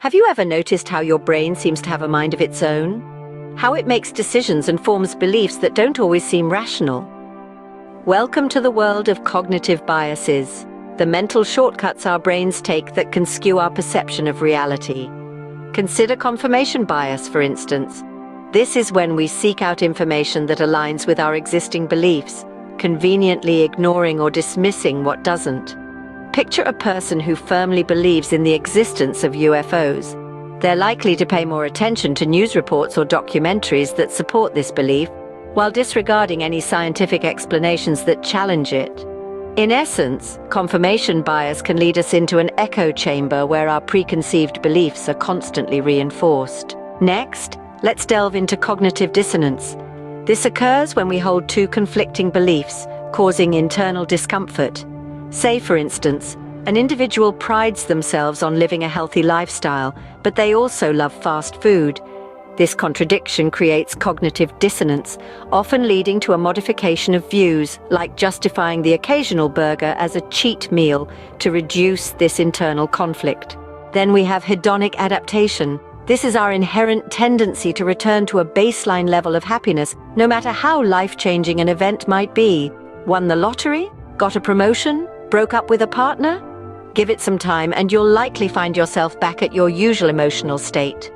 Have you ever noticed how your brain seems to have a mind of its own? How it makes decisions and forms beliefs that don't always seem rational? Welcome to the world of cognitive biases, the mental shortcuts our brains take that can skew our perception of reality. Consider confirmation bias, for instance. This is when we seek out information that aligns with our existing beliefs, conveniently ignoring or dismissing what doesn't. Picture a person who firmly believes in the existence of UFOs. They're likely to pay more attention to news reports or documentaries that support this belief, while disregarding any scientific explanations that challenge it. In essence, confirmation bias can lead us into an echo chamber where our preconceived beliefs are constantly reinforced. Next, let's delve into cognitive dissonance. This occurs when we hold two conflicting beliefs, causing internal discomfort. Say, for instance, an individual prides themselves on living a healthy lifestyle, but they also love fast food. This contradiction creates cognitive dissonance, often leading to a modification of views, like justifying the occasional burger as a cheat meal to reduce this internal conflict. Then we have hedonic adaptation. This is our inherent tendency to return to a baseline level of happiness, no matter how life-changing an event might be. Won the lottery? Got a promotion? Broke up with a partner? Give it some time and you'll likely find yourself back at your usual emotional state,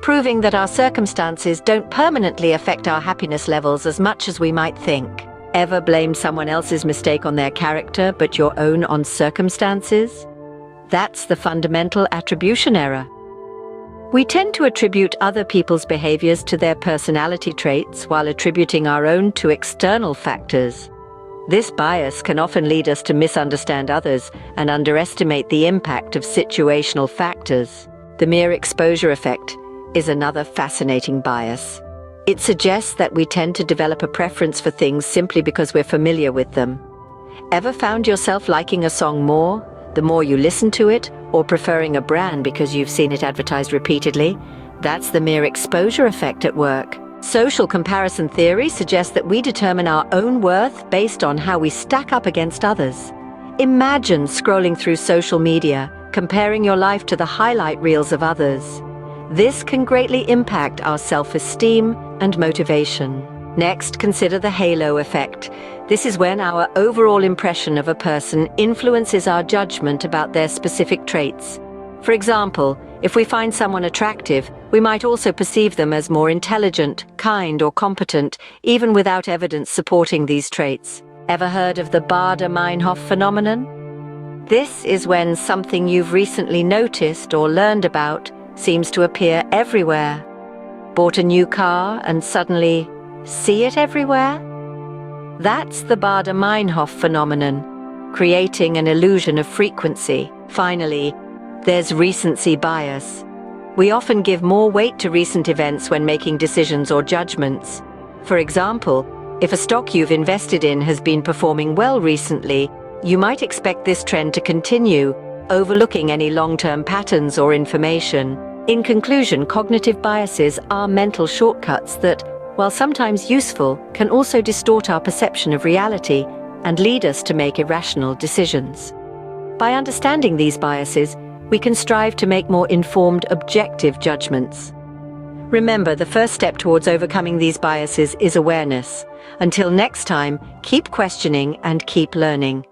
proving that our circumstances don't permanently affect our happiness levels as much as we might think. Ever blame someone else's mistake on their character but your own on circumstances? That's the fundamental attribution error. We tend to attribute other people's behaviors to their personality traits while attributing our own to external factors. This bias can often lead us to misunderstand others and underestimate the impact of situational factors. The mere exposure effect is another fascinating bias. It suggests that we tend to develop a preference for things simply because we're familiar with them. Ever found yourself liking a song more the more you listen to it, or preferring a brand because you've seen it advertised repeatedly? That's the mere exposure effect at work. Social comparison theory suggests that we determine our own worth based on how we stack up against others. Imagine scrolling through social media, comparing your life to the highlight reels of others. This can greatly impact our self-esteem and motivation. Next, consider the halo effect. This is when our overall impression of a person influences our judgment about their specific traits. For example, if we find someone attractive, we might also perceive them as more intelligent, kind, or competent, even without evidence supporting these traits. Ever heard of the Baader-Meinhof phenomenon? This is when something you've recently noticed or learned about seems to appear everywhere. Bought a new car and suddenly see it everywhere? That's the Baader-Meinhof phenomenon, creating an illusion of frequency. Finally, there's recency bias. We often give more weight to recent events when making decisions or judgments. For example, if a stock you've invested in has been performing well recently, you might expect this trend to continue, overlooking any long-term patterns or information. In conclusion, cognitive biases are mental shortcuts that, while sometimes useful, can also distort our perception of reality and lead us to make irrational decisions. By understanding these biases, we can strive to make more informed, objective judgments. Remember, the first step towards overcoming these biases is awareness. Until next time, keep questioning and keep learning.